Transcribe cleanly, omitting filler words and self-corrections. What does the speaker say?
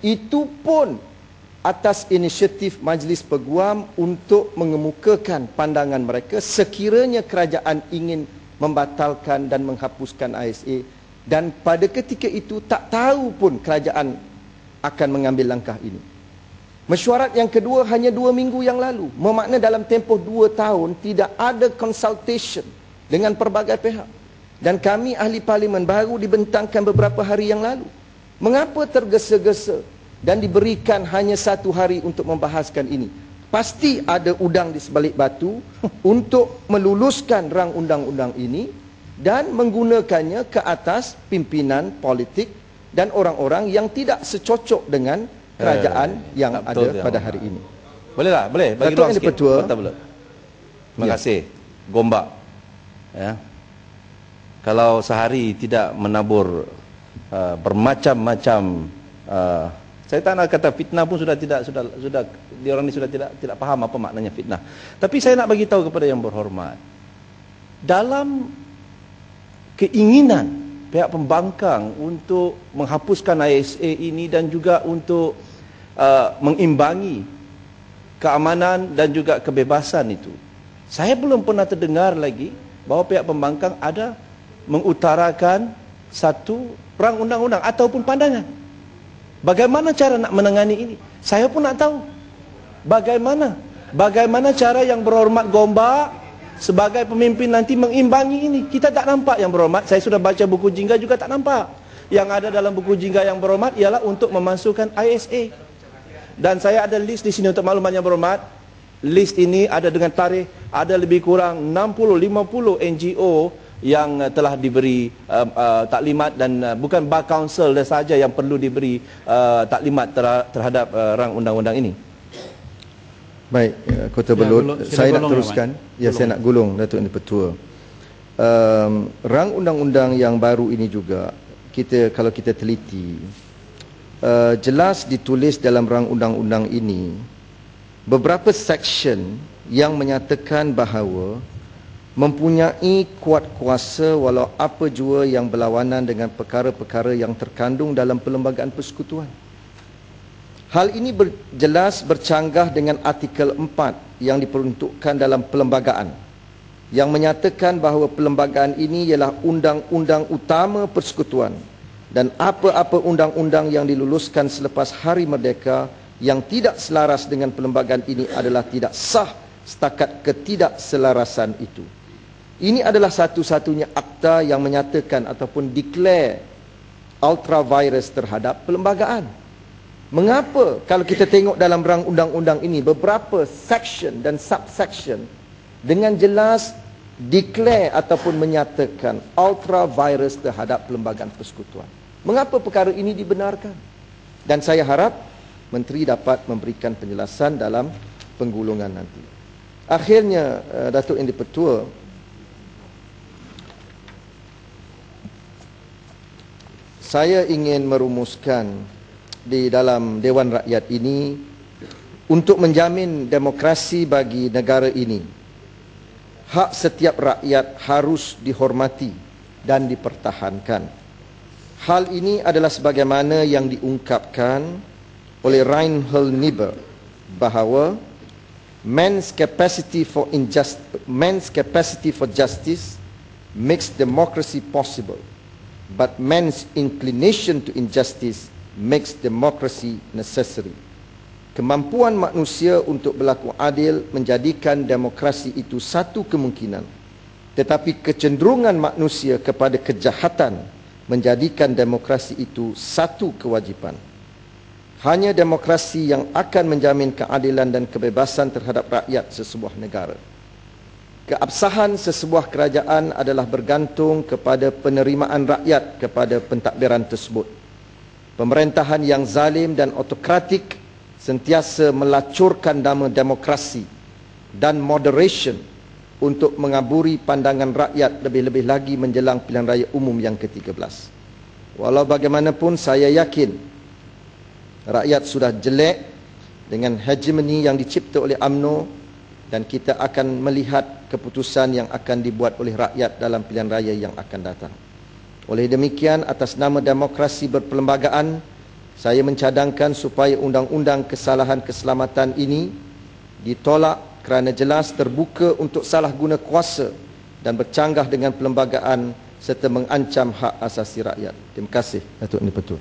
Itu pun atas inisiatif Majlis Peguam untuk mengemukakan pandangan mereka sekiranya kerajaan ingin membatalkan dan menghapuskan ISA, dan pada ketika itu tak tahu pun kerajaan akan mengambil langkah ini. Mesyuarat yang kedua hanya 2 minggu yang lalu, bermakna dalam tempoh 2 tahun tidak ada consultation dengan pelbagai pihak. Dan kami ahli parlimen baru dibentangkan beberapa hari yang lalu. Mengapa tergesa-gesa dan diberikan hanya 1 hari untuk membahaskan ini? Pasti ada udang di sebalik batu untuk meluluskan rang undang-undang ini dan menggunakannya ke atas pimpinan politik dan orang-orang yang tidak secocok dengan kerajaan yang ada pada hari ini. Boleh tak? Boleh? Bagi Datuk ruang Yang sikit. Dipertua. Terima kasih. Gombak. Ya. Kalau sehari tidak menabur bermacam-macam, saya tak nak kata fitnah pun sudah dia orang ni sudah tidak faham apa maknanya fitnah. Tapi saya nak bagi tahu kepada yang berhormat, dalam keinginan pihak pembangkang untuk menghapuskan ISA ini dan juga untuk mengimbangi keamanan dan juga kebebasan itu, saya belum pernah terdengar lagi bahawa pihak pembangkang ada mengutarakan satu rang undang-undang ataupun pandangan. Bagaimana cara nak menangani ini? Saya pun nak tahu. Bagaimana cara yang berhormat Gombak sebagai pemimpin nanti mengimbangi ini? Kita tak nampak yang berhormat. Saya sudah baca buku Jingga juga tak nampak. Yang ada dalam buku Jingga yang berhormat ialah untuk memasukkan ISA. Dan saya ada list di sini untuk makluman yang berhormat. List ini ada dengan tarikh, ada lebih kurang 60-50 NGO yang telah diberi taklimat, dan bukan Bar Council saja yang perlu diberi taklimat terhadap rang undang-undang ini. Baik, Kota Belud, saya nak teruskan. Ya, saya nak gulung Datuk Yang Dipertua. Rang undang-undang yang baru ini juga, kalau kita teliti, jelas ditulis dalam rang undang-undang ini beberapa section yang menyatakan bahawa mempunyai kuat kuasa walau apa jua yang berlawanan dengan perkara-perkara yang terkandung dalam Perlembagaan Persekutuan. Hal ini jelas bercanggah dengan artikel 4 yang diperuntukkan dalam perlembagaan, yang menyatakan bahawa perlembagaan ini ialah undang-undang utama persekutuan, dan apa-apa undang-undang yang diluluskan selepas Hari Merdeka yang tidak selaras dengan perlembagaan ini adalah tidak sah setakat ketidakselarasan itu. Ini adalah satu-satunya akta yang menyatakan ataupun declare ultra virus terhadap perlembagaan. Mengapa kalau kita tengok dalam rang undang-undang ini beberapa section dan subsection dengan jelas declare ataupun menyatakan ultra virus terhadap perlembagaan persekutuan? Mengapa perkara ini dibenarkan? Dan saya harap Menteri dapat memberikan penjelasan dalam penggulungan nanti. Akhirnya, Datuk Yang Dipertua, saya ingin merumuskan di dalam Dewan Rakyat ini untuk menjamin demokrasi bagi negara ini. Hak setiap rakyat harus dihormati dan dipertahankan. Hal ini adalah sebagaimana yang diungkapkan oleh Reinhold Niebuhr bahawa man's capacity for justice makes democracy possible, but man's inclination to injustice makes democracy necessary. Kemampuan manusia untuk berlaku adil menjadikan demokrasi itu satu kemungkinan, tetapi kecenderungan manusia kepada kejahatan menjadikan demokrasi itu satu kewajipan. Hanya demokrasi yang akan menjamin keadilan dan kebebasan terhadap rakyat sesebuah negara. Keabsahan sesebuah kerajaan adalah bergantung kepada penerimaan rakyat kepada pentadbiran tersebut. Pemerintahan yang zalim dan autokratik sentiasa melacurkan nama demokrasi dan moderation untuk mengaburi pandangan rakyat, lebih-lebih lagi menjelang pilihan raya umum yang ke-13. Walau bagaimanapun, saya yakin rakyat sudah jelek dengan hegemoni yang dicipta oleh UMNO, dan kita akan melihat keputusan yang akan dibuat oleh rakyat dalam pilihan raya yang akan datang. Oleh demikian, atas nama demokrasi berperlembagaan, Saya mencadangkan supaya undang-undang kesalahan keselamatan ini ditolak kerana jelas terbuka untuk salah guna kuasa dan bercanggah dengan perlembagaan serta mengancam hak asasi rakyat. Terima kasih, Datuk Yang di-Pertua.